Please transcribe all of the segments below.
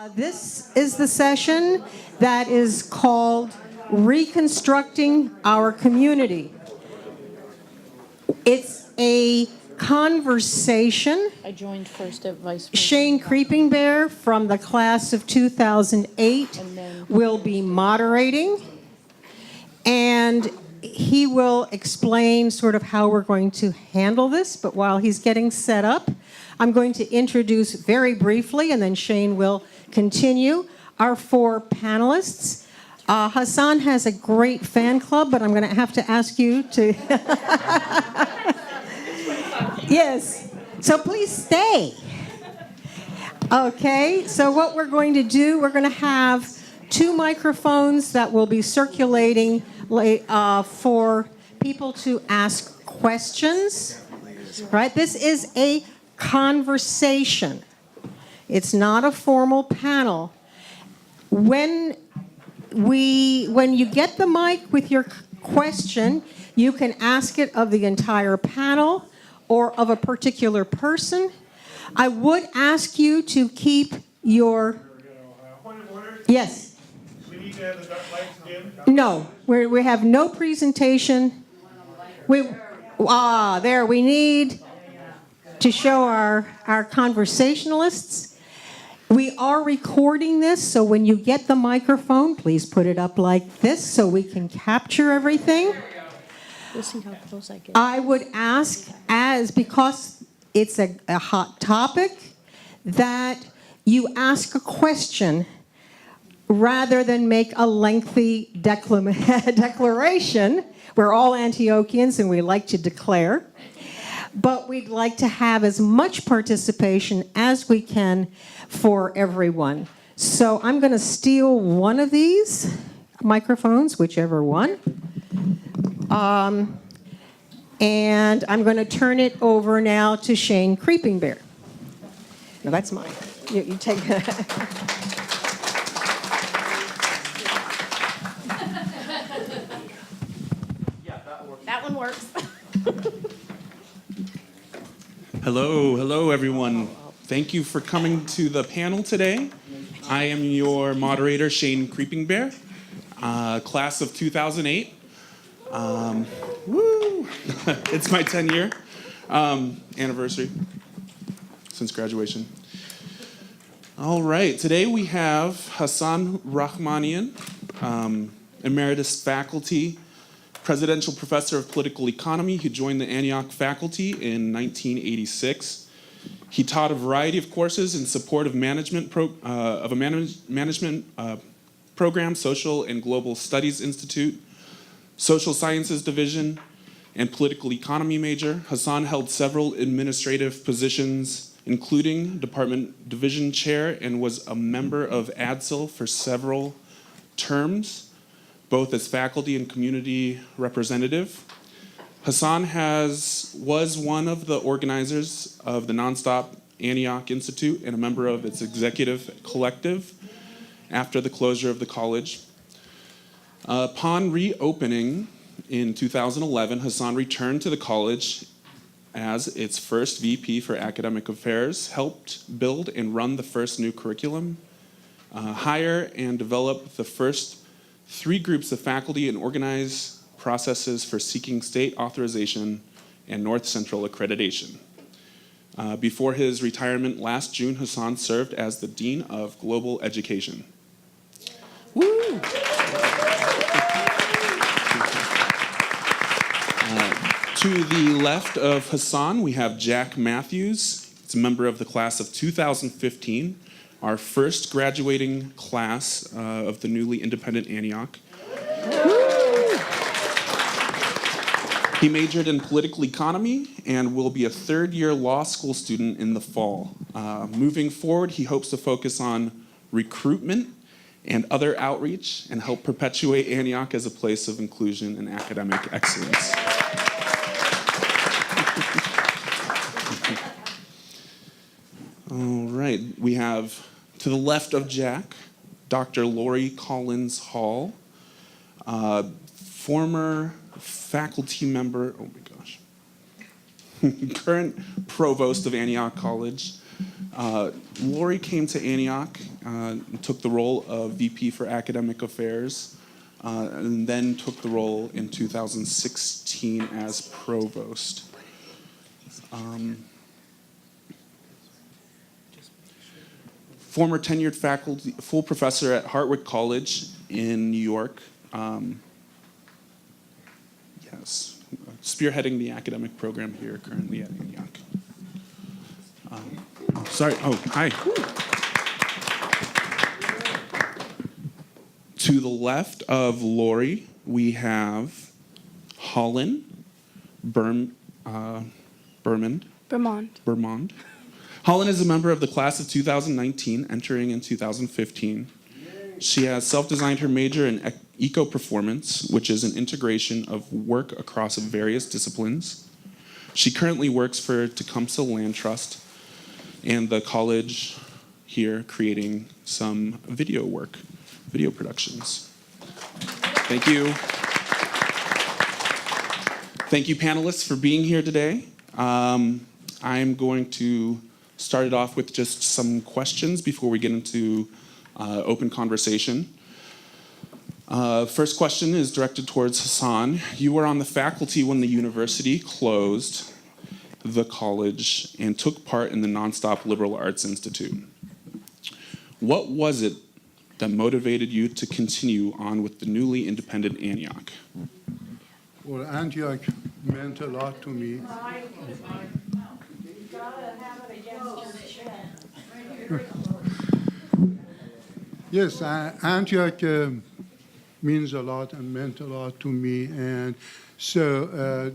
This is the session that is called Reconstructing Our Community. It's a conversation. I joined first at Vice President. Shane Creepingbear from the class of 2008 will be moderating, and he will explain sort of how we're going to handle this. But while he's getting set up, I'm going to introduce very briefly, and then Shane will continue, our four panelists. Hassan has a great fan club, but I'm going to have to ask you to... Yes, so please stay. Okay, so what we're going to do, we're going to have two microphones that will be circulating for people to ask questions. Right? This is a conversation. It's not a formal panel. When you get the mic with your question, you can ask it of the entire panel or of a particular person. I would ask you to keep your... Point of order? Yes. We need to have the lights dim? No, we have no presentation. We need to show our conversationalists. We are recording this, so when you get the microphone, please put it up like this so we can capture everything. We'll see how close I get. I would ask, because it's a hot topic, that you ask a question rather than make a lengthy declaration. We're all Antiochians and we like to declare. But we'd like to have as much participation as we can for everyone. So I'm going to steal one of these microphones, whichever one. And I'm going to turn it over now to Shane Creepingbear. No, that's mine. You take that. That one works. Hello, everyone. Thank you for coming to the panel today. I am your moderator, Shane Creepingbear, class of 2008. Woo! It's my 10-year anniversary since graduation. All right, today we have Hassan Rahmanian, emeritus faculty, presidential professor of political economy. He joined the Antioch faculty in 1986. He taught a variety of courses in support of a management program, Social and Global Studies Institute, Social Sciences Division, and Political Economy major. Hassan held several administrative positions, including Department Division Chair, and was a member of ADSIL for several terms, both as faculty and community representative. Hassan was one of the organizers of the Nonstop Antioch Institute and a member of its executive collective after the closure of the college. Upon reopening in 2011, Hassan returned to the college as its first VP for academic affairs, helped build and run the first new curriculum, hire and develop the first 3 groups of faculty, and organize processes for seeking state authorization and North Central accreditation. Before his retirement last June, Hassan served as the Dean of Global Education. Woo! To the left of Hassan, we have Jack Mathews. He's a member of the class of 2015, our first graduating class of the newly independent Antioch. He majored in political economy and will be a third-year law school student in the fall. Moving forward, he hopes to focus on recruitment and other outreach and help perpetuate Antioch as a place of inclusion and academic excellence. All right, we have to the left of Jack, Dr. Lori Collins Hall, former faculty member, oh my gosh, current provost of Antioch College, Lori came to Antioch, took the role of VP for Academic Affairs, and then took the role in 2016 as Provost. Former tenured faculty, full professor at Hartwick College in New York. Yes, spearheading the academic program here currently at Antioch. Hi. To the left of Lori, we have Hollyn Bermond. Hollyn is a member of the class of 2019, entering in 2015. She has self-designed her major in eco-performance, which is an integration of work across various disciplines. She currently works for Tecumseh Land Trust and the college here, creating some video productions. Thank you. Thank you, panelists, for being here today. I'm going to start it off with just some questions before we get into open conversation. First question is directed towards Hassan. You were on the faculty when the university closed the college and took part in the Nonstop Liberal Arts Institute. What was it that motivated you to continue on with the newly independent Antioch? Well, Antioch meant a lot to me. Yes, Antioch means a lot and meant a lot to me, and so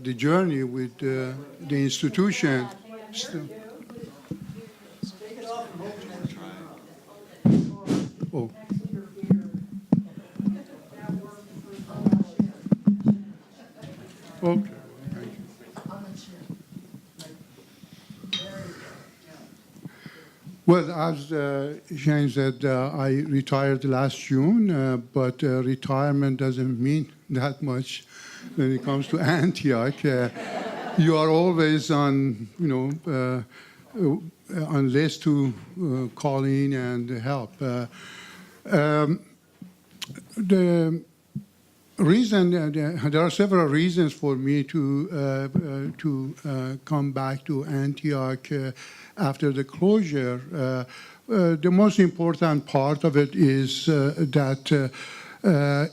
the journey with the institution. Oh. Okay. Well, as Shane said, I retired last June, but retirement doesn't mean that much when it comes to Antioch. You are always on, on list to call in and help. The reason, there are several reasons for me to come back to Antioch after the closure. The most important part of it is that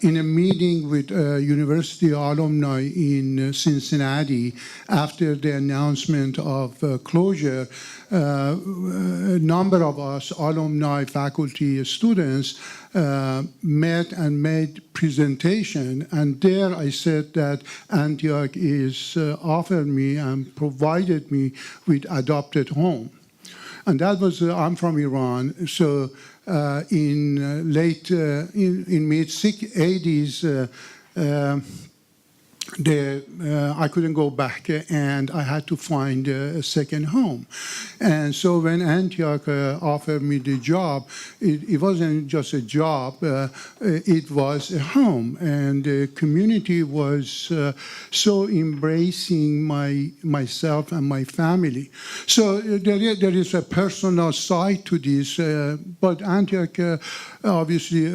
in a meeting with university alumni in Cincinnati after the announcement of closure, a number of us alumni, faculty, students met and made presentation, and there I said that Antioch is offered me and provided me with adopted home. And that was, I'm from Iran, so in late, in mid-80s, I couldn't go back, and I had to find a second home. And so when Antioch offered me the job, it wasn't just a job, it was a home. And the community was so embracing myself and my family. So there is a personal side to this, but Antioch obviously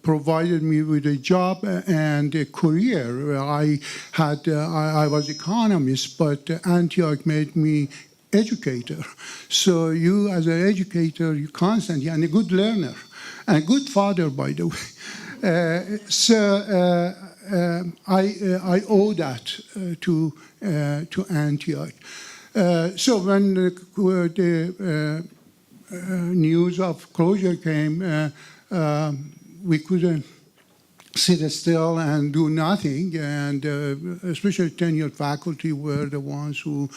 provided me with a job and a career. I was economist, but Antioch made me educator. So you, as an educator, you constantly, and a good learner, and a good father, by the way. I owe that to Antioch. So when the news of closure came, we couldn't sit still and do nothing, and especially tenured faculty were the ones who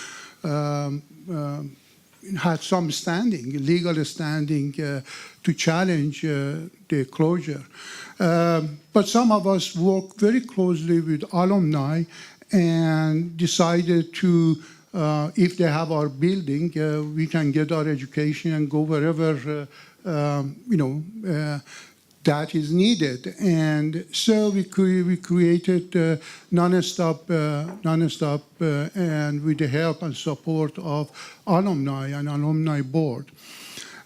had some standing, legal standing, to challenge the closure. But some of us worked very closely with alumni and decided to, if they have our building, we can get our education and go wherever, that is needed. And so we created non-stop, and with the help and support of Alumni and Alumni Board.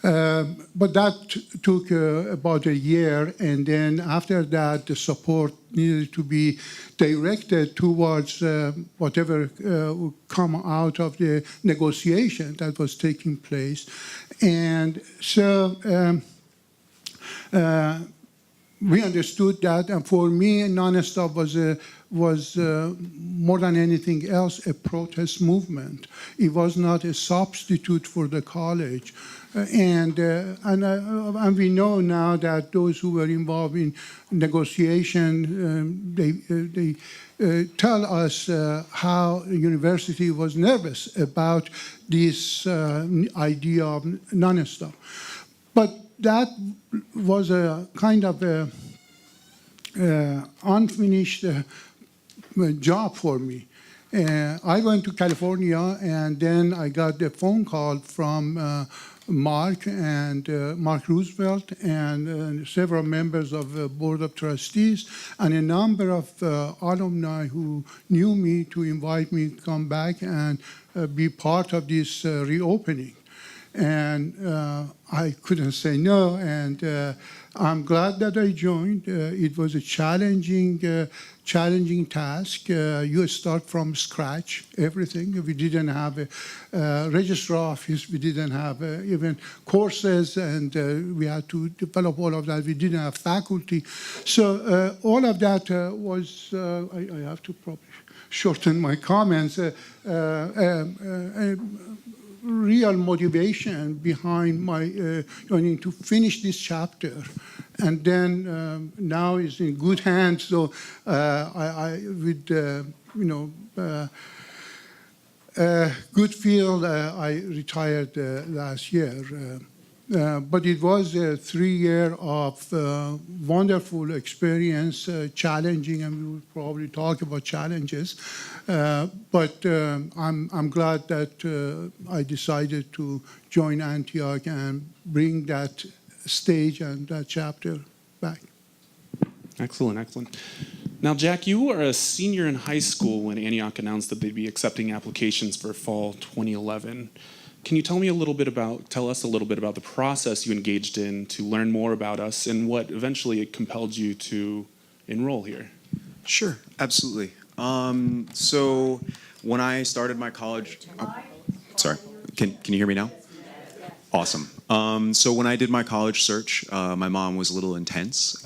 But that took about a year, and then after that, the support needed to be directed towards whatever would come out of the negotiation that was taking place. And so we understood that, and for me, non-stop was more than anything else a protest movement. It was not a substitute for the college. And we know now that those who were involved in negotiation, they tell us how the university was nervous about this idea of non-stop. But that was a kind of a unfinished job for me. I went to California, and then I got a phone call from Mark Roosevelt and several members of the Board of Trustees and a number of alumni who knew me to invite me to come back and be part of this reopening. And I couldn't say no, and I'm glad that I joined. It was a challenging task. You start from scratch, everything. We didn't have a registrar office. We didn't have even courses, and we had to develop all of that. We didn't have faculty. So all of that was, I have to probably shorten my comments, real motivation behind my joining to finish this chapter. And then now it's in good hands. So with good feel, I retired last year. But it was a 3 year of wonderful experience, challenging, and we will probably talk about challenges. But I'm glad that I decided to join Antioch and bring that stage and that chapter back. Excellent, excellent. Now, Jack, you were a senior in high school when Antioch announced that they'd be accepting applications for fall 2011. Can you tell us a little bit about the process you engaged in to learn more about us and what eventually compelled you to enroll here? Sure, absolutely. So when I started my college, sorry, can you hear me now? Awesome. So when I did my college search, my mom was a little intense.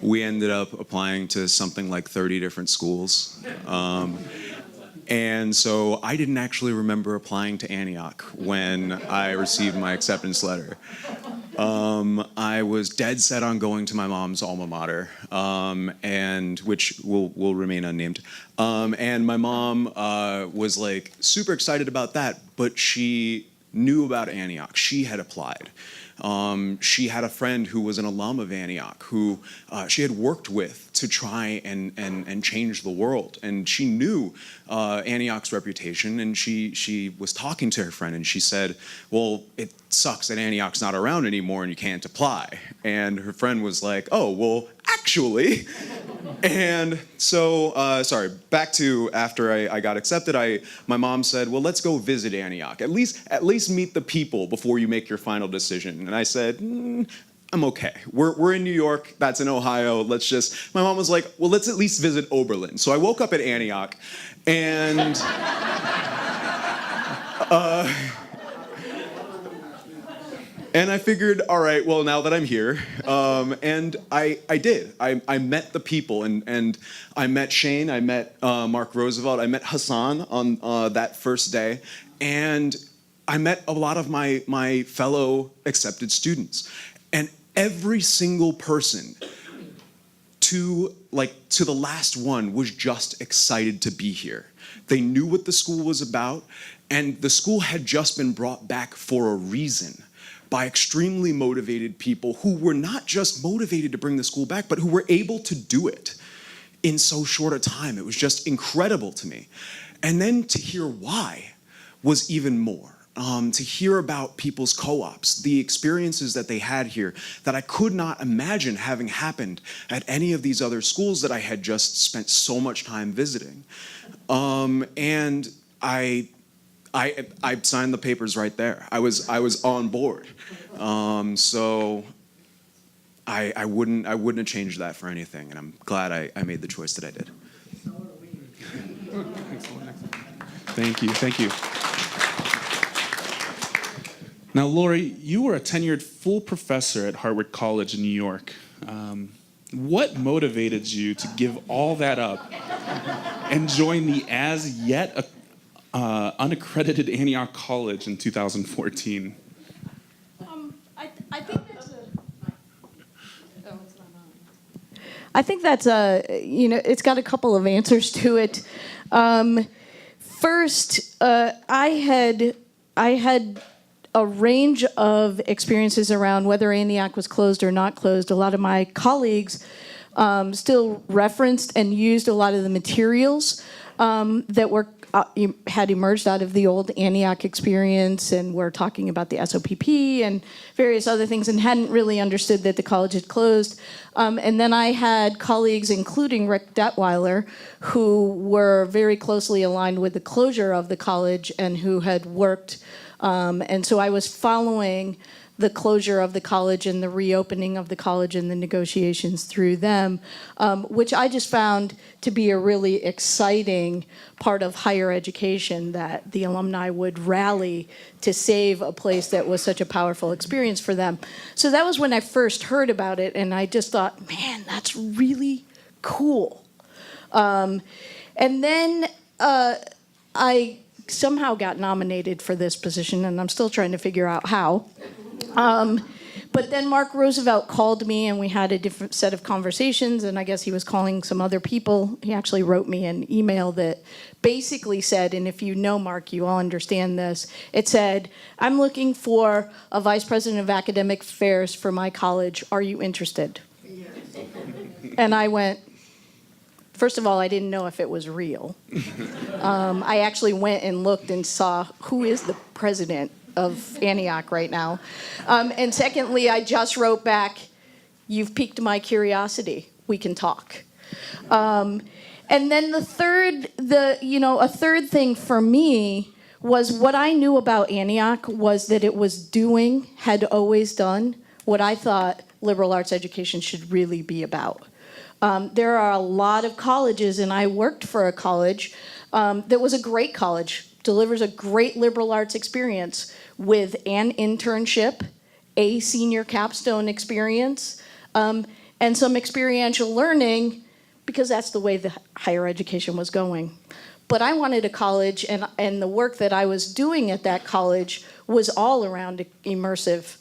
We ended up applying to something like 30 different schools. And so I didn't actually remember applying to Antioch when I received my acceptance letter. I was dead set on going to my mom's alma mater, and which will remain unnamed. And my mom was like super excited about that, but she knew about Antioch. She had applied. She had a friend who was an alum of Antioch who she had worked with to try and change the world. And she knew Antioch's reputation, and she was talking to her friend, and she said, well, it sucks that Antioch's not around anymore and you can't apply. And her friend was like, oh, well, actually. And so, back to after I got accepted, my mom said, well, let's go visit Antioch. At least meet the people before you make your final decision. And I said, I'm okay. We're in New York, that's in Ohio, my mom was like, well, let's at least visit Oberlin. So I woke up at Antioch, and and I figured, all right, well, now that I'm here, and I did. I met the people, and I met Shane, I met Mark Roosevelt, I met Hassan on that first day, and I met a lot of my fellow accepted students. And every single person, to the last one, was just excited to be here. They knew what the school was about, and the school had just been brought back for a reason, by extremely motivated people who were not just motivated to bring the school back, but who were able to do it in so short a time. It was just incredible to me. And then to hear why was even more. to hear about people's co-ops, the experiences that they had here that I could not imagine having happened at any of these other schools that I had just spent so much time visiting. And I signed the papers right there. I was on board. So I wouldn't have changed that for anything, and I'm glad I made the choice that I did. Thank you. Now, Lori, you were a tenured full professor at Harvard College in New York. What motivated you to give all that up and join the as yet unaccredited Antioch College in 2014? I think that's it's got a couple of answers to it. First, I had a range of experiences around whether Antioch was closed or not closed. A lot of my colleagues still referenced and used a lot of the materials that had emerged out of the old Antioch experience, and were talking about the SOPP and various other things, and hadn't really understood that the college had closed. And then I had colleagues, including Rick Detweiler, who were very closely aligned with the closure of the college and who had worked. And so I was following the closure of the college and the reopening of the college and the negotiations through them, which I just found to be a really exciting part of higher education, that the alumni would rally to save a place that was such a powerful experience for them. So that was when I first heard about it, and I just thought, man, that's really cool. And then I somehow got nominated for this position, and I'm still trying to figure out how. But then Mark Roosevelt called me, and we had a different set of conversations, and I guess he was calling some other people. He actually wrote me an email that basically said, and if you know Mark, you all understand this, it said, "I'm looking for a vice president of academic affairs for my college. Are you interested?" And I went, first of all, I didn't know if it was real. I actually went and looked and saw who is the president of Antioch right now. And secondly, I just wrote back, "You've piqued my curiosity. We can talk." And then a third thing for me was what I knew about Antioch was that it had always done what I thought liberal arts education should really be about. There are a lot of colleges, and I worked for a college that was a great college, delivers a great liberal arts experience with an internship, a senior capstone experience, and some experiential learning, because that's the way the higher education was going. But I wanted a college, and the work that I was doing at that college was all around immersive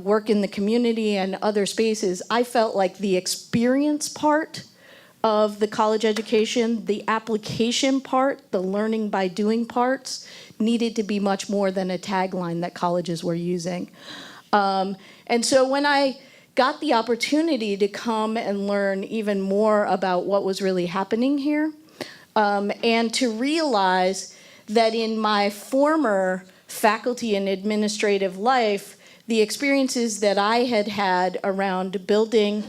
work in the community and other spaces. I felt like the experience part of the college education, the application part, the learning by doing parts, needed to be much more than a tagline that colleges were using. And so when I got the opportunity to come and learn even more about what was really happening here, and to realize that in my former faculty and administrative life, the experiences that I had had around building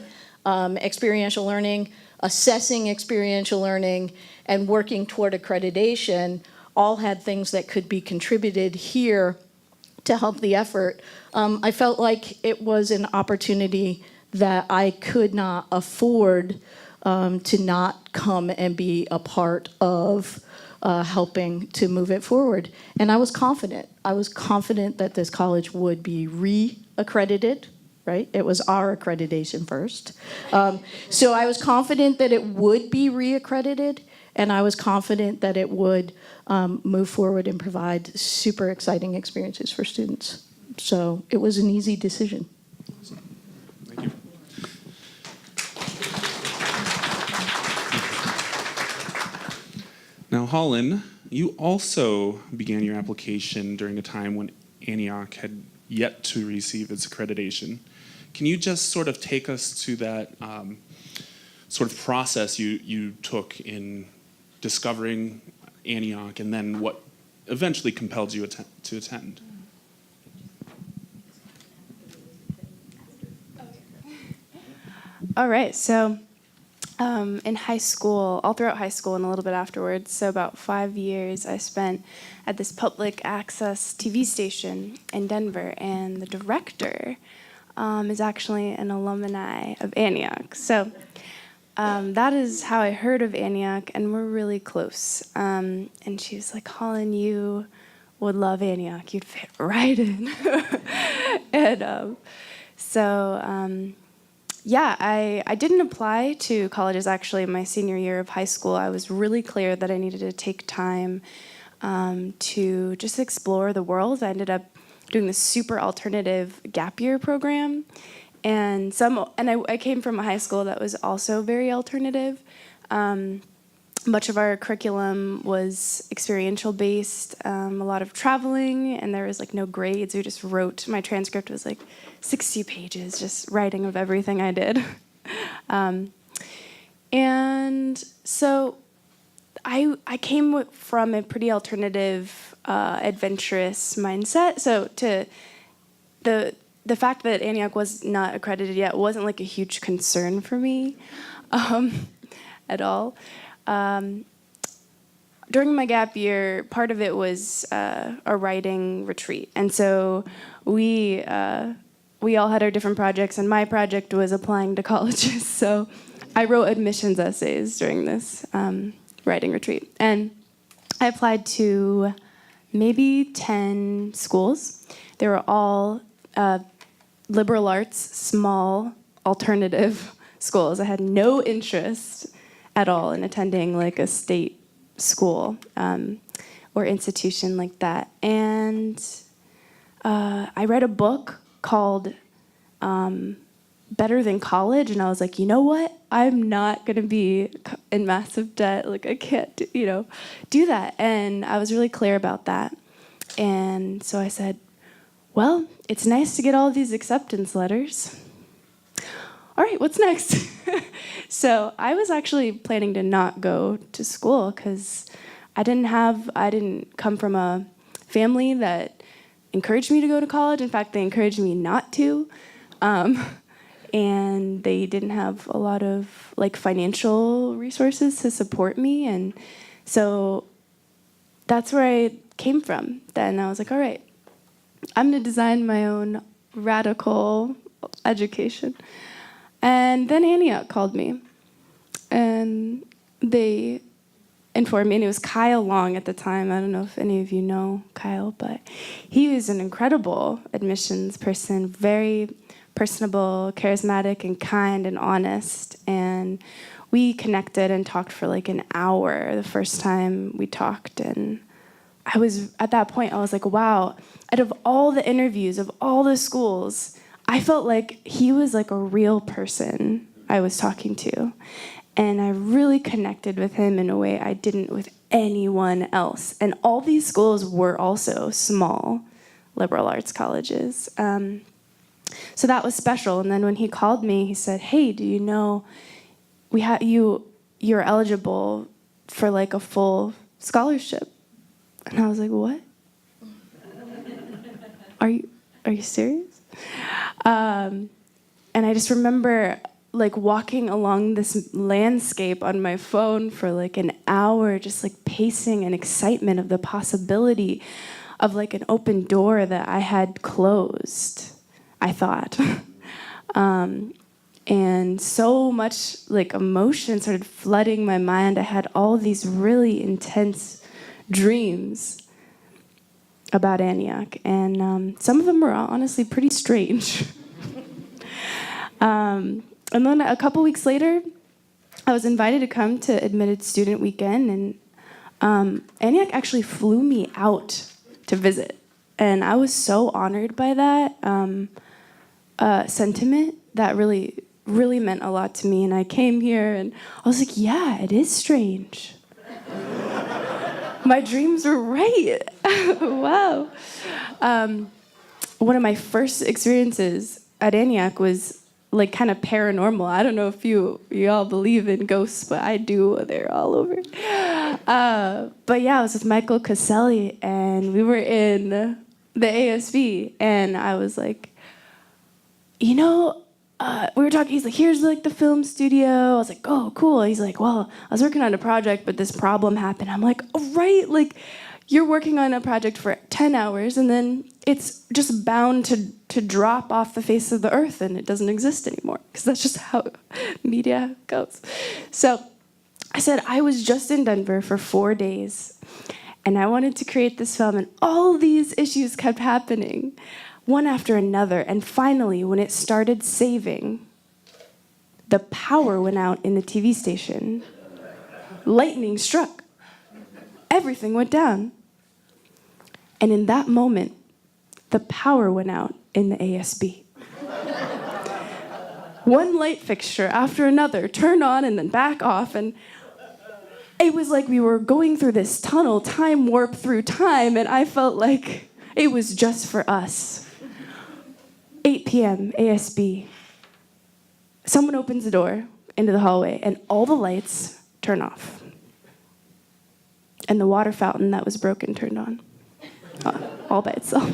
experiential learning, assessing experiential learning, and working toward accreditation all had things that could be contributed here to help the effort. I felt like it was an opportunity that I could not afford to not come and be a part of helping to move it forward. And I was confident. I was confident that this college would be re-accredited, right? It was our accreditation first. So I was confident that it would be re-accredited, and I was confident that it would move forward and provide super exciting experiences for students. So it was an easy decision. Thank you. Now, Hollyn, you also began your application during a time when Antioch had yet to receive its accreditation. Can you just sort of take us to that sort of process you took in discovering Antioch, and then what eventually compelled you to attend? All right, so in high school, all throughout high school and a little bit afterwards, so about 5 years, I spent at this public access TV station in Denver, and the director is actually an alumni of Antioch. So that is how I heard of Antioch, and we're really close. And she was like, Hollyn, you would love Antioch. You'd fit right in. And yeah, I didn't apply to colleges actually in my senior year of high school. I was really clear that I needed to take time to just explore the world. I ended up doing this super alternative gap year program. And I came from a high school that was also very alternative. Much of our curriculum was experiential based, a lot of traveling, and there was like no grades. We just wrote. My transcript was like 60 pages, just writing of everything I did. And so I came from a pretty alternative, adventurous mindset. So to the fact that Antioch was not accredited yet wasn't like a huge concern for me at all. During my gap year, part of it was a writing retreat, and so we all had our different projects, and my project was applying to colleges. So I wrote admissions essays during this writing retreat, and I applied to maybe 10 schools. They were all liberal arts, small, alternative schools. I had no interest at all in attending like a state school or institution like that. And I read a book called Better Than College, and I was like, you know what? I'm not going to be in massive debt. Like, I can't do that. And I was really clear about that. And so I said, well, it's nice to get all of these acceptance letters. All right, what's next? So I was actually planning to not go to school because I didn't come from a family that encouraged me to go to college. In fact, they encouraged me not to. And they didn't have a lot of like financial resources to support me. And so that's where I came from. Then I was like, all right, I'm going to design my own radical education. And then Antioch called me, and they informed me, and it was Kyle Long at the time. I don't know if any of you know Kyle, but he was an incredible admissions person, very personable, charismatic, and kind and honest. And we connected and talked for like an hour the first time we talked. And I was, at that point, I was like, wow, out of all the interviews of all the schools, I felt like he was like a real person I was talking to. And I really connected with him in a way I didn't with anyone else. And all these schools were also small liberal arts colleges. So that was special. And then when he called me, he said, hey, do you know you're eligible for like a full scholarship? And I was like, what? Are you serious? And I just remember like walking along this landscape on my phone for like an hour, just like pacing in excitement of the possibility of like an open door that I had closed, I thought. And so much like emotion started flooding my mind. I had all these really intense dreams about Antioch, and some of them were honestly pretty strange. And then a couple weeks later, I was invited to come to Admitted Student Weekend, and Antioch actually flew me out to visit. And I was so honored by that sentiment. That really, really meant a lot to me. And I came here, and I was like, yeah, it is strange. My dreams were right. Wow. One of my first experiences at Antioch was like kind of paranormal. I don't know if you all believe in ghosts, but I do. They're all over. But yeah, I was with Michael Caselli, and and we were in the ASB, and I was like, we were talking, he's like, here's like the film studio. I was like, oh, cool. He's like, well, I was working on a project, but this problem happened. I'm like, oh, right, like, you're working on a project for 10 hours, and then it's just bound to drop off the face of the earth, and it doesn't exist anymore, because that's just how media goes. So I said, I was just in Denver for 4 days, and I wanted to create this film, and all these issues kept happening, one after another, and finally, when it started saving, the power went out in the TV station. Lightning struck. Everything went down. And in that moment, the power went out in the ASB. One light fixture after another turned on and then back off, and it was like we were going through this tunnel, time warp through time, and I felt like it was just for us. 8 p.m., ASB. Someone opens the door into the hallway, and all the lights turn off. And the water fountain that was broken turned on. All by itself.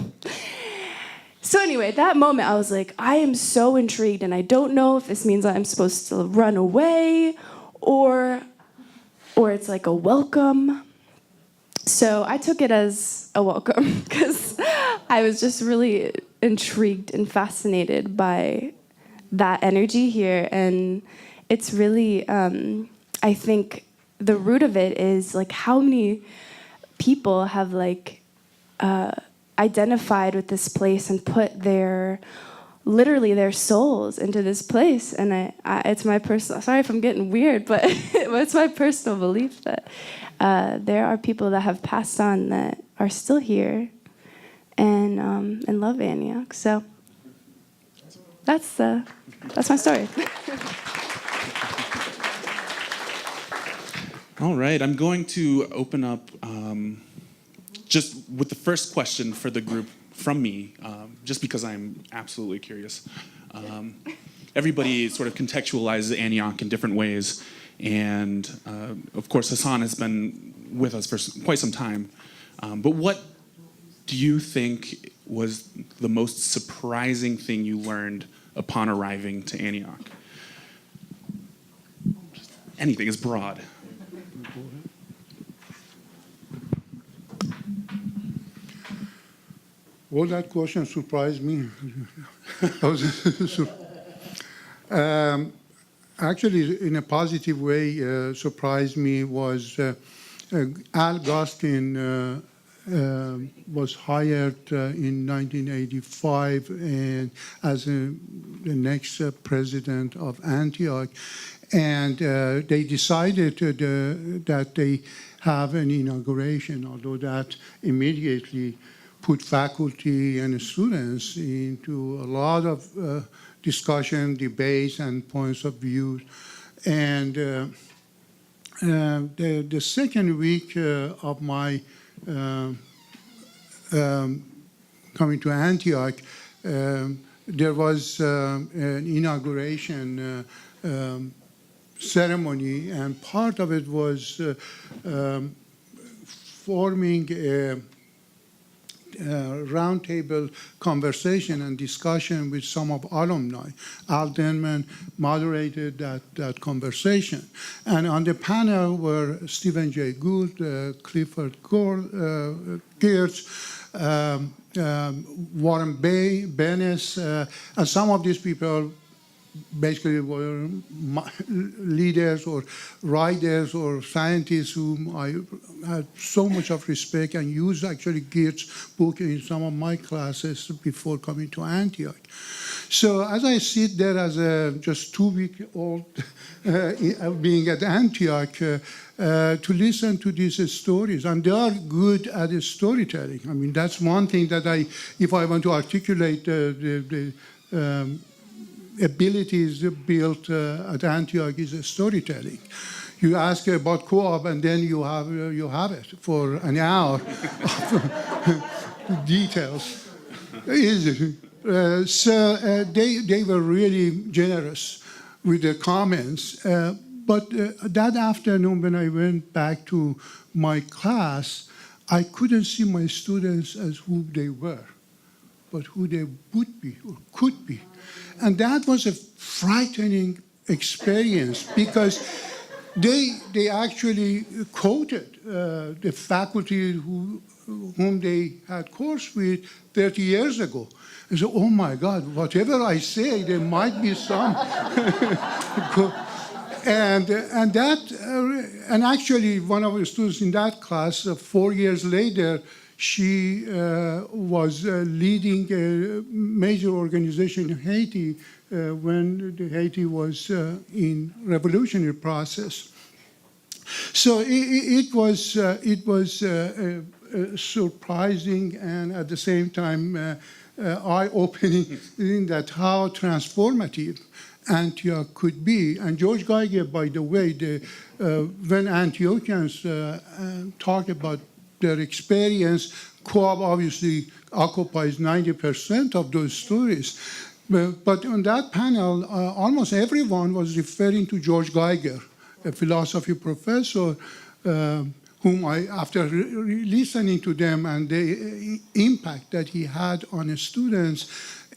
So anyway, that moment I was like, I am so intrigued, and I don't know if this means I'm supposed to run away or it's like a welcome. So I took it as a welcome because I was just really intrigued and fascinated by that energy here. And it's really, I think the root of it is like how many people have like identified with this place and put literally their souls into this place. And it's my personal, sorry if I'm getting weird, but it's my personal belief that there are people that have passed on that are still here and love Antioch. So that's my story. All right, I'm going to open up just with the first question for the group from me, just because I'm absolutely curious. Everybody sort of contextualizes Antioch in different ways, and of course Hassan has been with us for quite some time. But what do you think was the most surprising thing you learned upon arriving to Antioch? Anything is broad. Well, that question surprised me. Actually, in a positive way, surprised me was Al Gustin was hired in 1985 and as the next president of Antioch. And they decided that they have an inauguration, although that immediately put faculty and students into a lot of discussion, debates, and points of view. And the second week of my coming to Antioch, there was an inauguration ceremony, and part of it was forming a roundtable conversation and discussion with some of alumni. Hollyn Bermond moderated that conversation. And on the panel were Stephen J. Gould, Clifford Geertz, Warren Bennis, and some of these people basically were leaders or writers or scientists whom I had so much of respect and used actually Geertz's book in some of my classes before coming to Antioch. So as I sit there as a just 2-week-old being at Antioch, to listen to these stories, and they are good at storytelling. I mean, that's one thing that if I want to articulate the abilities built at Antioch is storytelling. You ask about co-op, and then you have it for an hour of details. Easy. So they were really generous with their comments. But that afternoon, when I went back to my class, I couldn't see my students as who they were, but who they would be or could be. And that was a frightening experience because they actually quoted the faculty whom they had course with 30 years ago. And so, oh my God, whatever I say, there might be some. And actually, one of the students in that class, 4 years later, she was leading a major organization in Haiti when Haiti was in revolutionary process. So it was surprising and at the same time eye-opening in that how transformative Antioch could be. And George Geiger, by the way, when Antiochians talk about their experience, Co-op obviously occupies 90% of those stories. But on that panel, almost everyone was referring to George Geiger, a philosophy professor, whom after listening to them and the impact that he had on the students,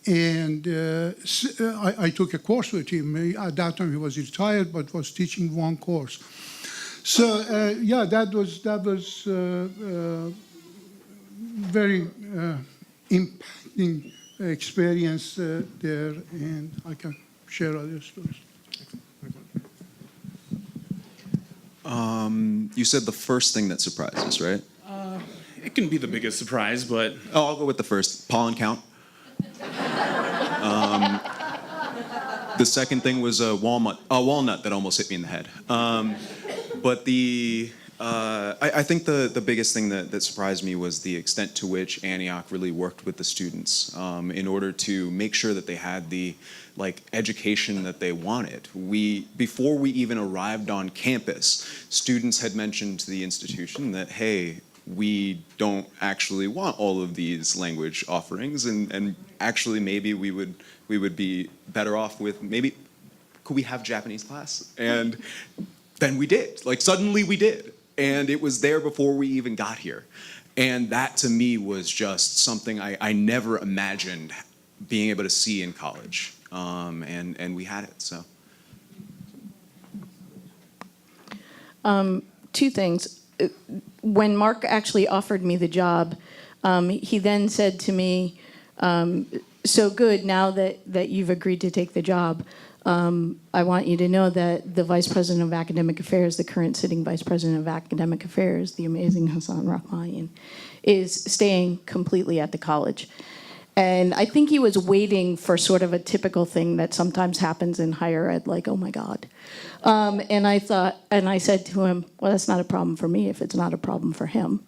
and I took a course with him. At that time, he was retired, but was teaching one course. So yeah, that was very impacting experience there, and I can share other stories. You said the first thing that surprised us, right? It can be the biggest surprise, but Oh, I'll go with the first. Pollen count. The second thing was a walnut that almost hit me in the head. But I think the biggest thing that surprised me was the extent to which Antioch really worked with the students in order to make sure that they had the education that they wanted. Before we even arrived on campus, students had mentioned to the institution that, hey, we don't actually want all of these language offerings, and actually maybe we would be better off with could we have Japanese class? And then we did. Suddenly we did. And it was there before we even got here. And that to me was just something I never imagined being able to see in college. And we had it, so. Two things. When Mark actually offered me the job, he then said to me, so good, now that you've agreed to take the job, I want you to know that the Vice President of Academic Affairs, the current sitting Vice President of Academic Affairs, the amazing Hassan Rahmanian, is staying completely at the college. And I think he was waiting for sort of a typical thing that sometimes happens in higher ed, like, oh my God. And I said to him, well, that's not a problem for me if it's not a problem for him.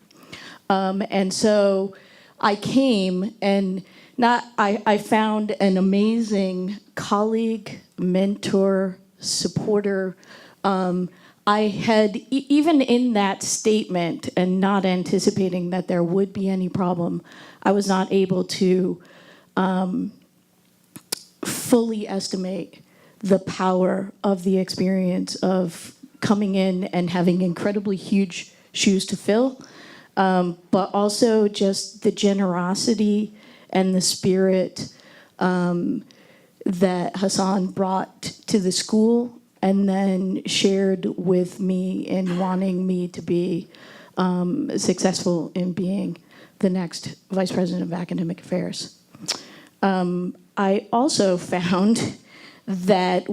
And so I came and I found an amazing colleague, mentor, supporter. I had, even in that statement and not anticipating that there would be any problem, I was not able to fully estimate the power of the experience of coming in and having incredibly huge shoes to fill, but also just the generosity and the spirit that Hassan brought to the school and then shared with me in wanting me to be successful in being the next Vice President of Academic Affairs. I also found that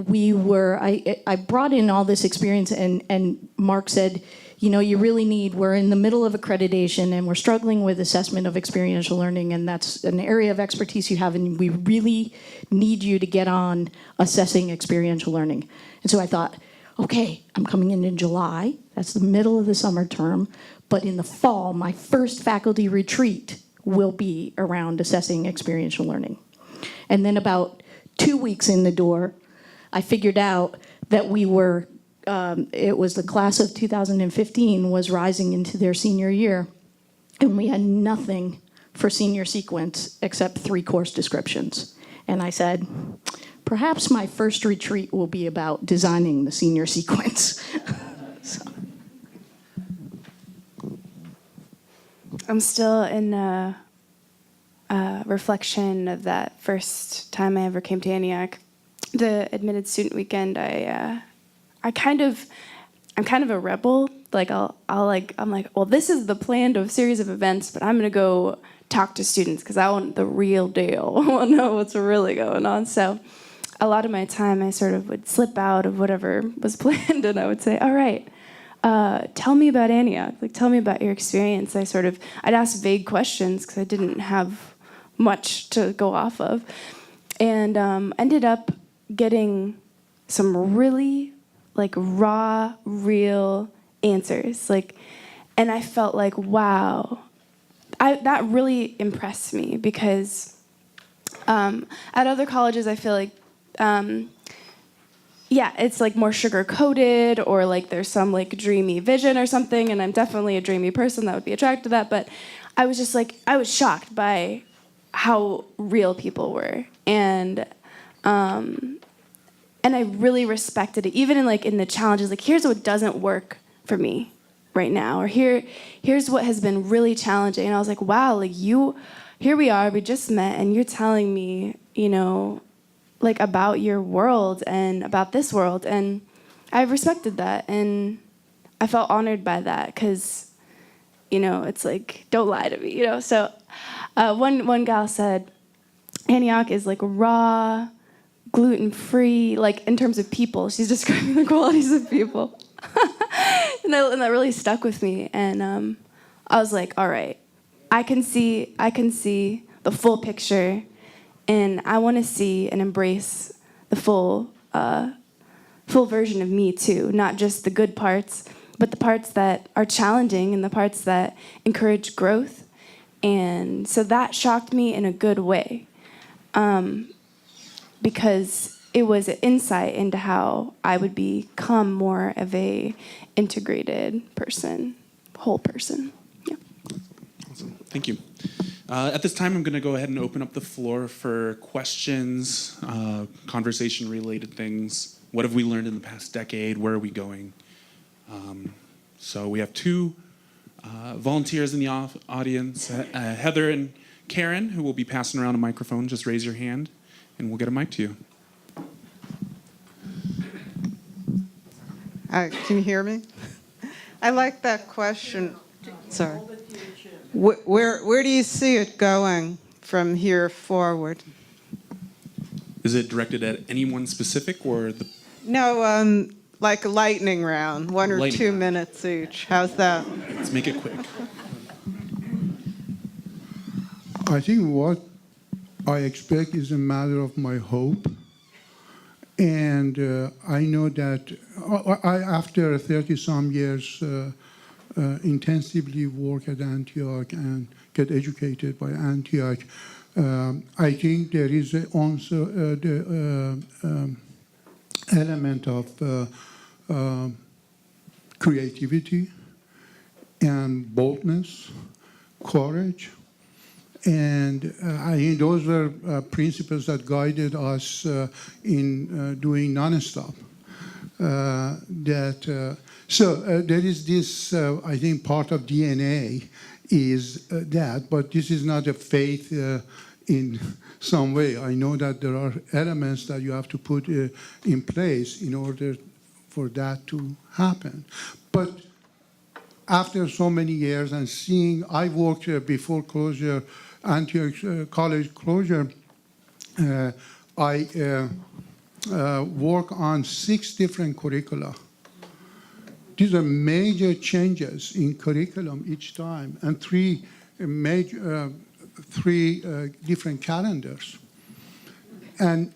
I brought in all this experience, and Mark said, you know, we're in the middle of accreditation and we're struggling with assessment of experiential learning, and that's an area of expertise you have, and we really need you to get on assessing experiential learning. And so I thought, okay, I'm coming in July, that's the middle of the summer term, but in the fall, my first faculty retreat will be around assessing experiential learning. And then about 2 weeks in the door, I figured out that it was the class of 2015 was rising into their senior year, and we had nothing for senior sequence except 3 course descriptions. And I said, perhaps my first retreat will be about designing the senior sequence. So. I'm still in reflection of that first time I ever came to Antioch. The admitted student weekend, I'm kind of a rebel. Like I'm like, well, this is the planned series of events, but I'm gonna go talk to students because I want the real deal. I want to know what's really going on. So a lot of my time I sort of would slip out of whatever was planned, and I would say, all right, tell me about Antioch. Like, tell me about your experience. I'd ask vague questions because I didn't have much to go off of, and ended up getting some really raw, real answers. And I felt like, wow, that really impressed me because at other colleges I feel like, it's more sugar-coated or there's some dreamy vision or something, and I'm definitely a dreamy person that would be attracted to that, but I was just I was shocked by how real people were, and I really respected it, even in the challenges. Here's what doesn't work for me right now, or here's what has been really challenging. And I was like, wow, here we are, we just met, and you're telling me, about your world and about this world, and I respected that, and I felt honored by that, because, it's don't lie to me, So one gal said, Antioch is raw, gluten-free, in terms of people. She's describing the qualities of people. and that really stuck with me. And I was like, all right, I can see the full picture, and I want to see and embrace the full version of me too, not just the good parts, but the parts that are challenging and the parts that encourage growth. And so that shocked me in a good way. Because it was an insight into how I would become more of a integrated person, whole person. Yeah. Awesome. Thank you. At this time, I'm going to go ahead and open up the floor for questions, conversation-related things. What have we learned in the past decade? Where are we going? So we have two volunteers in the audience, Heather and Karen, who will be passing around a microphone. Just raise your hand, and we'll get a mic to you. Can you hear me? I like that question. Sorry. Where do you see it going from here forward? Is it directed at anyone specific or the? No, like a lightning round, 1 or 2 minutes each. How's that? Let's make it quick. I think what I expect is a matter of my hope. And I know that after 30-some years intensively work at Antioch and get educated by Antioch, I think there is also the element of creativity and boldness, courage. And I think those were principles that guided us in doing nonstop. So there is this, I think, part of DNA is that, but this is not a faith in some way. I know that there are elements that you have to put in place in order for that to happen. But after so many years and seeing, I worked before closure, Antioch College closure, I work on 6 different curricula. These are major changes in curriculum each time, and 3 different calendars. And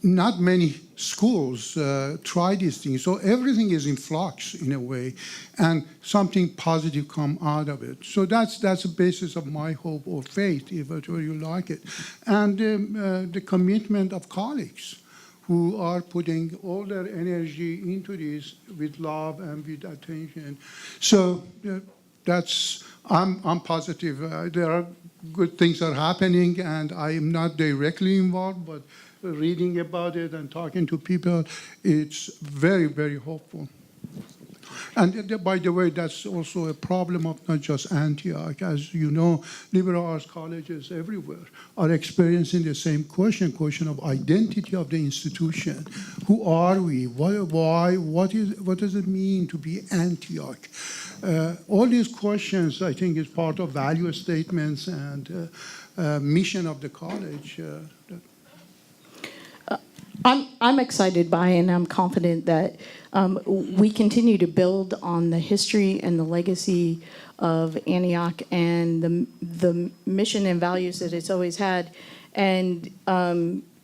not many schools try these things, so everything is in flux in a way, and something positive come out of it. So that's the basis of my hope or faith, if you like it, and the commitment of colleagues who are putting all their energy into this with love and with attention. So I'm positive. There are good things are happening, and I am not directly involved, but reading about it and talking to people, it's very, very hopeful. And by the way, that's also a problem of not just Antioch. As you know, liberal arts colleges everywhere are experiencing the same question of identity of the institution. Who are we? Why? What does it mean to be Antioch? All these questions, I think, is part of value statements and mission of the college. I'm excited by and I'm confident that we continue to build on the history and the legacy of Antioch and the mission and values that it's always had. And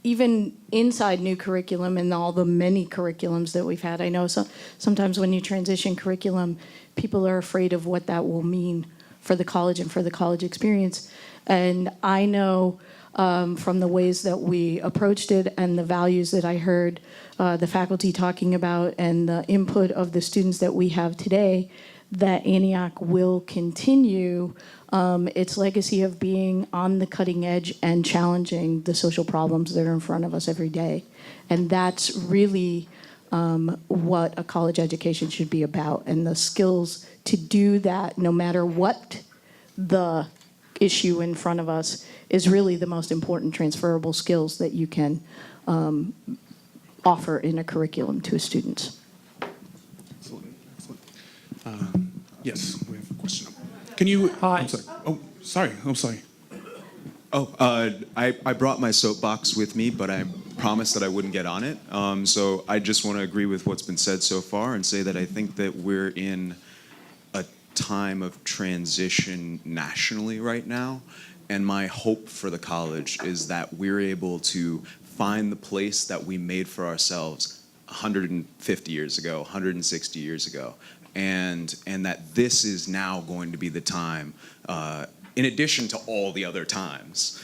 even inside new curriculum and all the many curriculums that we've had, I know sometimes when you transition curriculum, people are afraid of what that will mean for the college and for the college experience. And I know from the ways that we approached it and the values that I heard the faculty talking about and the input of the students that we have today, that Antioch will continue its legacy of being on the cutting edge and challenging the social problems that are in front of us every day. And that's really what a college education should be about, and the skills to do that no matter what the issue in front of us is really the most important transferable skills that you can offer in a curriculum to students. Excellent. Yes, we have a question. Can you? Hi. I'm sorry. Oh, sorry. I'm sorry. I brought my soapbox with me, but I promised that I wouldn't get on it. So I just want to agree with what's been said so far and say that I think that we're in a time of transition nationally right now. And my hope for the college is that we're able to find the place that we made for ourselves 150 years ago, 160 years ago. And that this is now going to be the time, in addition to all the other times,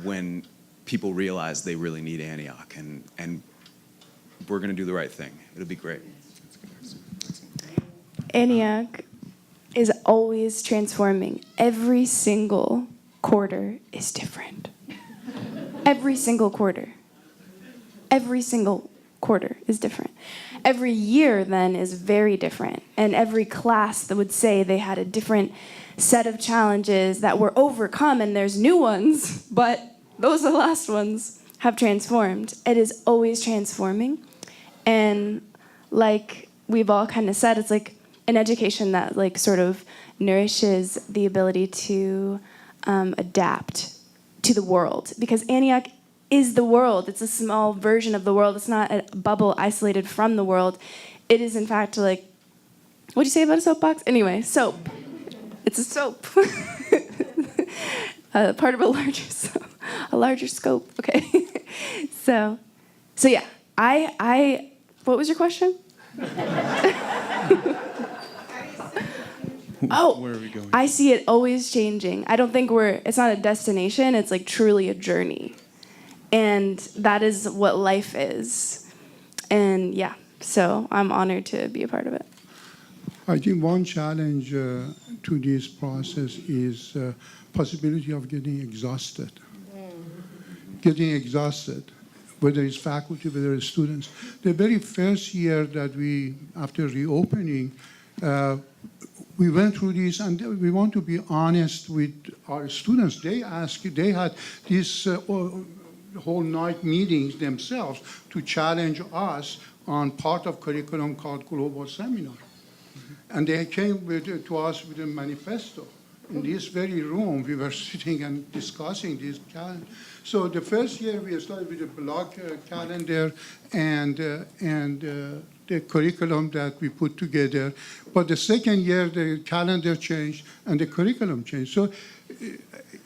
when people realize they really need Antioch. And we're going to do the right thing. It'll be great. Antioch is always transforming. Every single quarter is different. Every single quarter. Every single quarter is different. Every year, then, is very different. And every class that would say they had a different set of challenges that were overcome, and there's new ones, but those are the last ones, have transformed. It is always transforming. And like we've all kind of said, it's like an education that like sort of nourishes the ability to adapt to the world, because Antioch is the world. It's a small version of the world. It's not a bubble isolated from the world. It is, in fact, like, what do you say about a soapbox? Anyway, soap. It's a soap. Part of a larger scope. Okay. So yeah. What was your question? Oh, where are we going? I see it always changing. I don't think it's not a destination, it's like truly a journey. And that is what life is. And yeah, so I'm honored to be a part of it. I think one challenge to this process is possibility of getting exhausted. Getting exhausted, whether it's faculty, whether it's students. The very first year that after reopening, we went through this, and we want to be honest with our students. They had these whole night meetings themselves to challenge us on part of curriculum called Global Seminar. And they came to us with a manifesto. In this very room, we were sitting and discussing this calendar. So the first year we started with a block calendar and the curriculum that we put together. But the second year, the calendar changed and the curriculum changed. So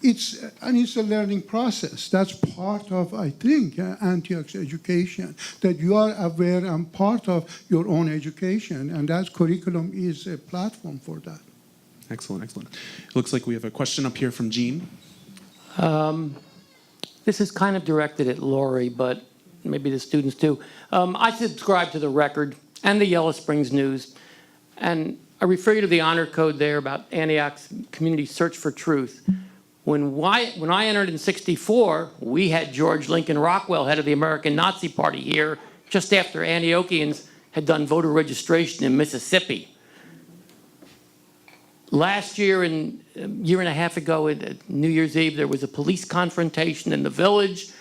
it's a learning process. That's part of, I think, Antioch's education, that you are aware and part of your own education, and that curriculum is a platform for that. Excellent. It looks like we have a question up here from Jean. This is kind of directed at Lori, but maybe the students too. I subscribe to the Record and the Yellow Springs News, and I refer you to the honor code there about Antioch's community search for truth. When I entered in '64, we had George Lincoln Rockwell, head of the American Nazi Party, here just after Antiochians had done voter registration in Mississippi. last year and a year and a half ago at New Year's Eve, there was a police confrontation in the village.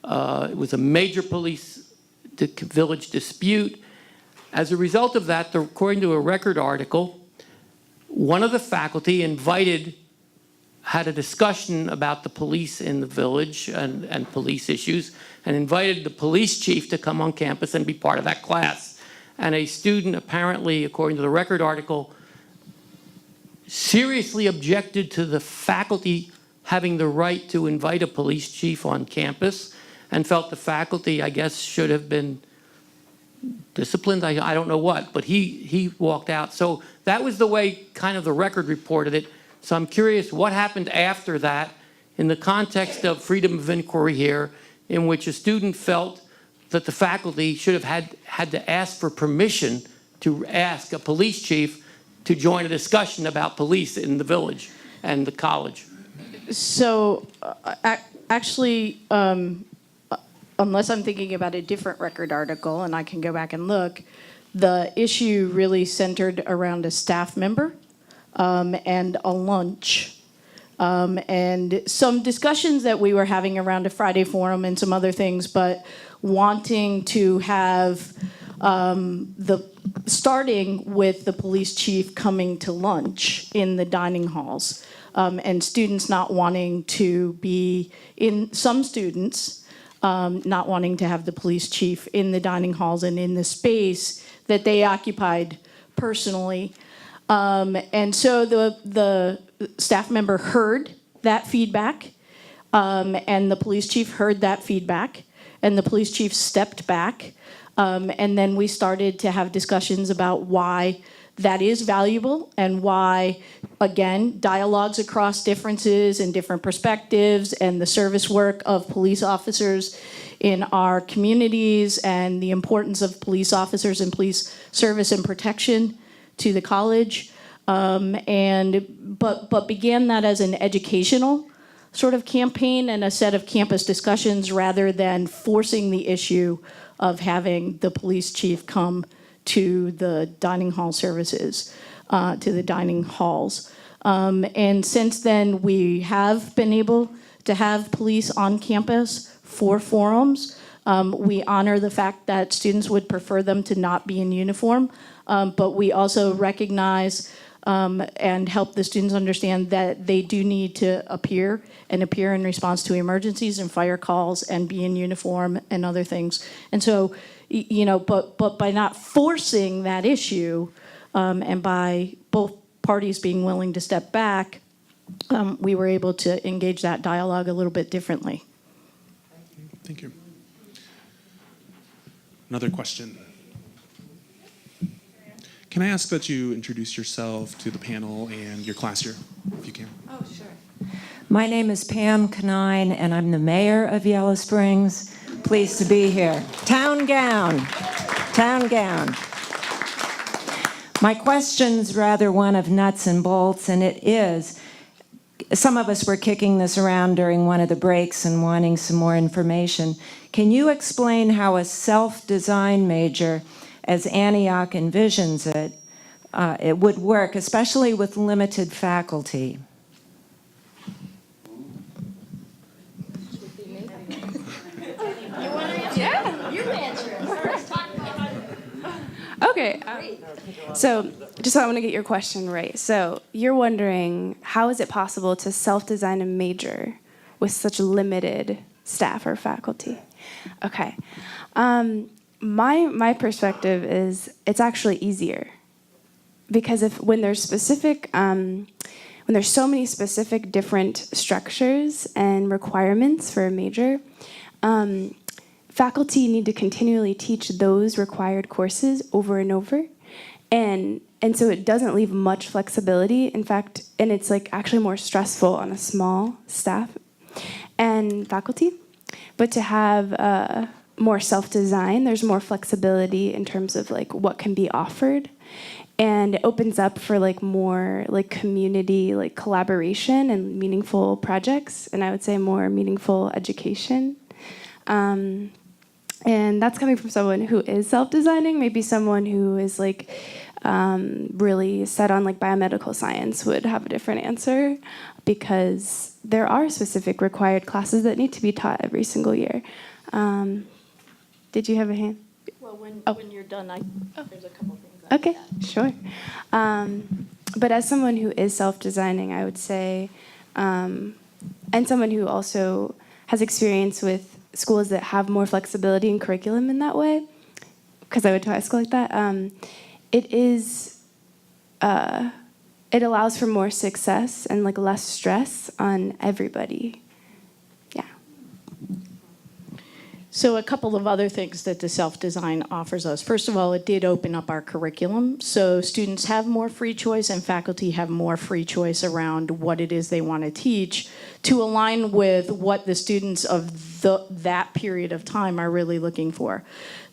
It was a major village dispute. As a result of that, according to a Record article, one of the faculty had a discussion about the police in the village and police issues, and invited the police chief to come on campus and be part of that class. And a student apparently, according to the Record article, seriously objected to the faculty having the right to invite a police chief on campus, and felt the faculty, I guess, should have been disciplined. I don't know what, but he walked out. So that was the way kind of the Record reported it. So I'm curious what happened after that in the context of freedom of inquiry here, in which a student felt that the faculty should have had to ask for permission to ask a police chief to join a discussion about police in the village and the college. So actually, unless I'm thinking about a different Record article, and I can go back and look, the issue really centered around a staff member and a lunch. And some discussions that we were having around a Friday forum and some other things, but wanting to have starting with the police chief coming to lunch in the dining halls, and students not wanting to be in, some students not wanting to have the police chief in the dining halls and in the space that they occupied personally. And so the staff member heard that feedback, and the police chief heard that feedback, and the police chief stepped back, and then we started to have discussions about why that is valuable and why, again, dialogues across differences and different perspectives and the service work of police officers in our communities and the importance of police officers and police service and protection to the college, but began that as an educational sort of campaign and a set of campus discussions rather than forcing the issue of having the police chief come to the dining hall services, to the dining halls. And since then, we have been able to have police on campus for forums. We honor the fact that students would prefer them to not be in uniform, but we also recognize and help the students understand that they do need to appear in response to emergencies and fire calls and be in uniform and other things. And so, but by not forcing that issue, and by both parties being willing to step back, we were able to engage that dialogue a little bit differently. Thank you. Another question. Can I ask that you introduce yourself to the panel and your class here, if you can? Oh, sure. My name is Pam Canine, and I'm the mayor of Yellow Springs. Pleased to be here. Town gown. Town gown. My question's rather one of nuts and bolts, and it is, some of us were kicking this around during one of the breaks and wanting some more information. Can you explain how a self-design major, as Antioch envisions it, it would work, especially with limited faculty? Yeah, you answer it first. Okay. So I want to get your question right. So you're wondering, how is it possible to self-design a major with such limited staff or faculty? Okay. My perspective is it's actually easier, because when there's so many specific different structures and requirements for a major, faculty need to continually teach those required courses over and over, and so it doesn't leave much flexibility. In fact, and it's like actually more stressful on a small staff and faculty. But to have more self-design, there's more flexibility in terms of like what can be offered, and it opens up for like more like community like collaboration and meaningful projects, and I would say more meaningful education. And that's coming from someone who is self-designing, maybe someone who is like really set on like biomedical science would have a different answer, because there are specific required classes that need to be taught every single year. Did you have a hand? Well, when you're done, there's a couple things. Okay, sure. But as someone who is self-designing, I would say, and someone who also has experience with schools that have more flexibility in curriculum in that way, because I went to high school like that, it allows for more success and like less stress on everybody. Yeah. So a couple of other things that the self-design offers us. First of all, it did open up our curriculum. So students have more free choice and faculty have more free choice around what it is they want to teach to align with what the students of that period of time are really looking for.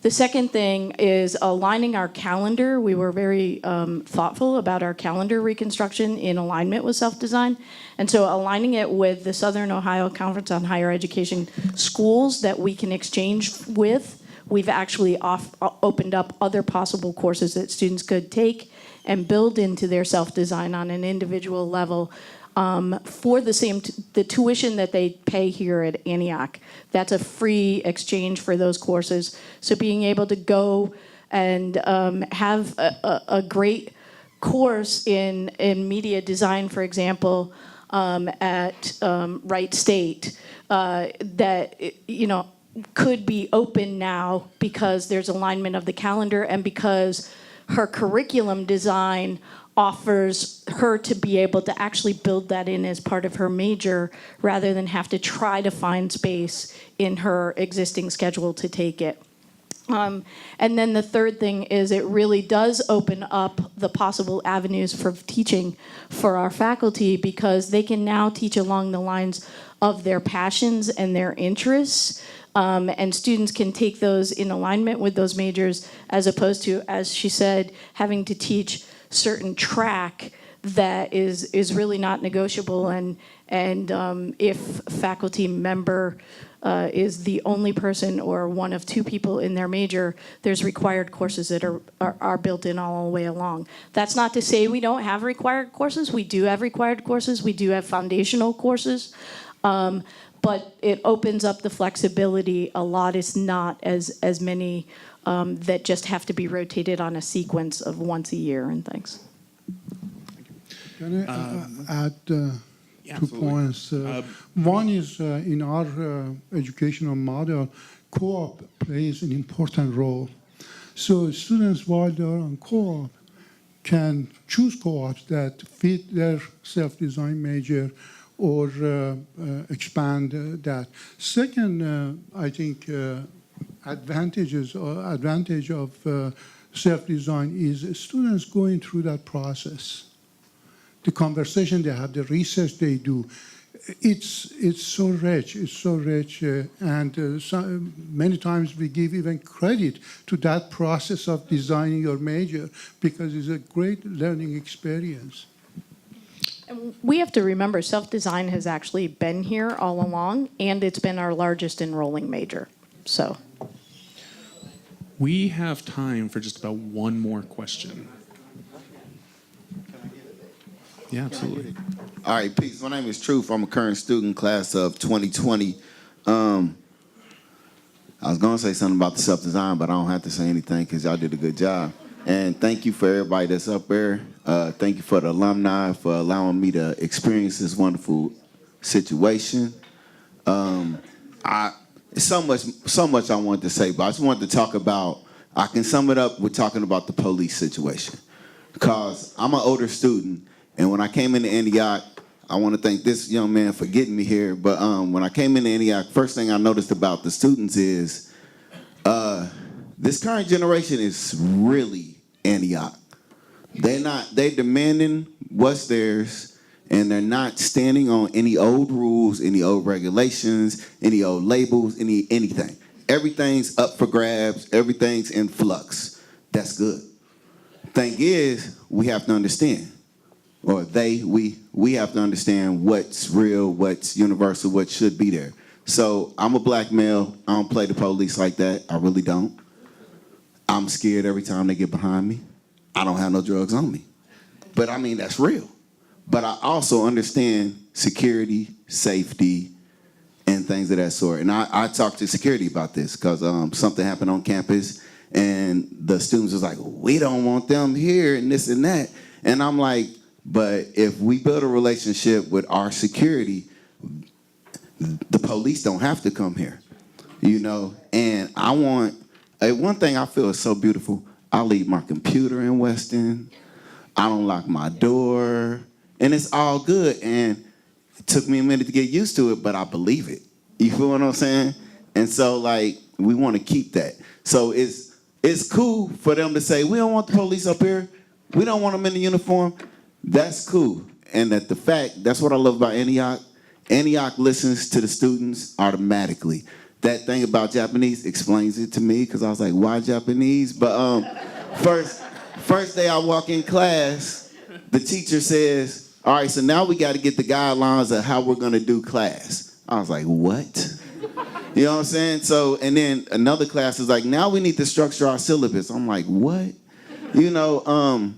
The second thing is aligning our calendar. We were very thoughtful about our calendar reconstruction in alignment with self-design. And so aligning it with the Southern Ohio Conference on Higher Education schools that we can exchange with, we've actually opened up other possible courses that students could take and build into their self-design on an individual level for the tuition that they pay here at Antioch. That's a free exchange for those courses. So being able to go and have a great course in media design, for example, at Wright State, that could be open now because there's alignment of the calendar and because her curriculum design offers her to be able to actually build that in as part of her major rather than have to try to find space in her existing schedule to take it. And then the third thing is it really does open up the possible avenues for teaching for our faculty, because they can now teach along the lines of their passions and their interests. And students can take those in alignment with those majors, as opposed to, as she said, having to teach certain track that is really not negotiable. And if faculty member is the only person or one of two people in their major, there's required courses that are built in all the way along. That's not to say we don't have required courses. We do have required courses. We do have foundational courses. But it opens up the flexibility a lot. It's not as many that just have to be rotated on a sequence of once a year and things. Can I add two absolutely. points? One is in our educational model, co-op plays an important role. So students, while they're on co-op, can choose co-ops that fit their self-design major or expand that. Second, I think advantage of self-design is students going through that process. The conversation they have, the research they do, it's so rich, and many times we give even credit to that process of designing your major because it's a great learning experience. And we have to remember self-design has actually been here all along, and it's been our largest enrolling major. So We have time for just about one more question. Yeah, absolutely. All right, peace. My name is Truth. I'm a current student, class of 2020. I was going to say something about the self-design, but I don't have to say anything because y'all did a good job. And thank you for everybody that's up there. Thank you for the alumni for allowing me to experience this wonderful situation. So much I wanted to say, but I just wanted to talk about, I can sum it up with talking about the police situation. Because I'm an older student, and when I came into Antioch, I want to thank this young man for getting me here, but when I came into Antioch, first thing I noticed about the students is this current generation is really Antioch. They demanding what's theirs, and they're not standing on any old rules, any old regulations, any old labels, anything. Everything's up for grabs, everything's in flux. That's good. Thing is, we have to understand, or we have to understand what's real, what's universal, what should be there. So I'm a black male. I don't play the police like that. I really don't. I'm scared every time they get behind me. I don't have no drugs on me. But I mean, that's real. But I also understand security, safety, and things of that sort. And I talked to security about this because something happened on campus and the students was like, we don't want them here and this and that. And I'm like, but if we build a relationship with our security, the police don't have to come here, you know? And I want, one thing I feel is so beautiful, I leave my computer in Weston, I don't lock my door, and it's all good. And it took me a minute to get used to it, but I believe it. You feel what I'm saying? And so, like, we want to keep that. So it's cool for them to say, we don't want the police up here. We don't want them in the uniform. That's cool. And that the fact, that's what I love about Antioch. Antioch listens to the students automatically. That thing about Japanese explains it to me because I was like, why Japanese? But first day I walk in class, the teacher says, all right, so now we got to get the guidelines of how we're going to do class. I was like, what? You know what I'm saying? So, and then another class is like, now we need to structure our syllabus. I'm like, what? You know,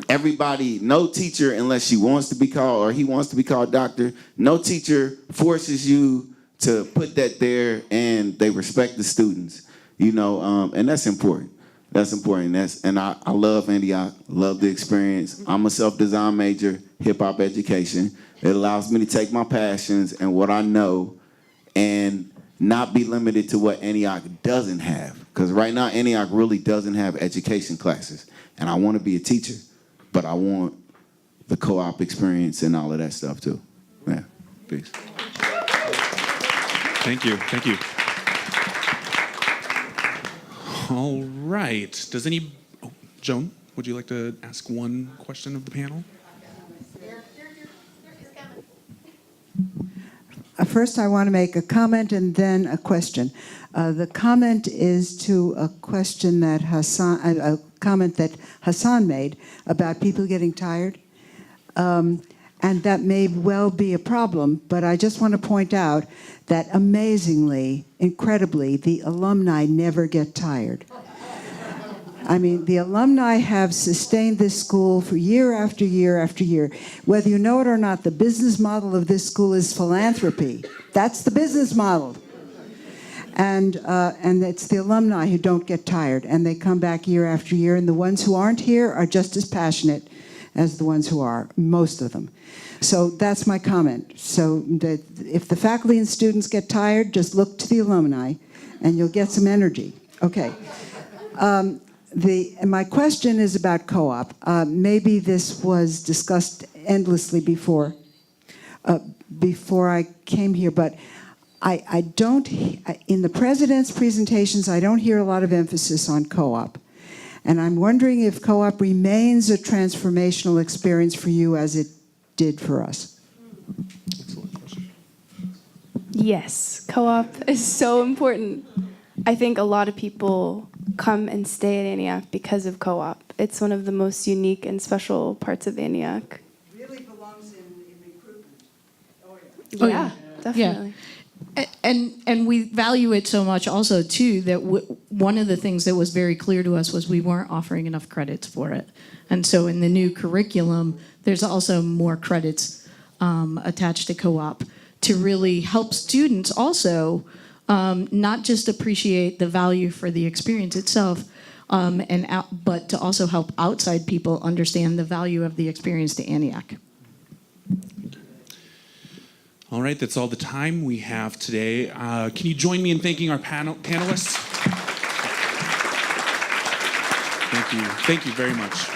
everybody, no teacher, unless she wants to be called or he wants to be called doctor, no teacher forces you to put that there, and they respect the students, you know, and that's important. That's important. And I love Antioch, love the experience. I'm a self-design major, hip-hop education. It allows me to take my passions and what I know and not be limited to what Antioch doesn't have. Because right now, Antioch really doesn't have education classes. And I want to be a teacher, but I want the co-op experience and all of that stuff too. Yeah, peace. Thank you. Thank you. All right. Does Joan, would you like to ask one question of the panel? First, I want to make a comment and then a question. The comment is to a question that a comment that Hassan made about people getting tired. And that may well be a problem, but I just want to point out that amazingly, incredibly, the alumni never get tired. I mean, the alumni have sustained this school for year after year after year. Whether you know it or not, the business model of this school is philanthropy. That's the business model. And it's the alumni who don't get tired, and they come back year after year, and the ones who aren't here are just as passionate as the ones who are, most of them. So that's my comment. So that if the faculty and students get tired, just look to the alumni, and you'll get some energy. Okay. My question is about co-op. Maybe this was discussed endlessly before I came here, but I don't, in the president's presentations, I don't hear a lot of emphasis on co-op. And I'm wondering if co-op remains a transformational experience for you as it did for us. Excellent question. Yes, co-op is so important. I think a lot of people come and stay at Antioch because of co-op. It's one of the most unique and special parts of Antioch. It really belongs in recruitment. Oh, Yeah, definitely. Yeah. And we value it so much also, too, that one of the things that was very clear to us was we weren't offering enough credits for it. And so in the new curriculum, there's also more credits attached to co-op to really help students also not just appreciate the value for the experience itself, but to also help outside people understand the value of the experience to Antioch. All right, that's all the time we have today. Can you join me in thanking our panelists? Thank you. Thank you very much.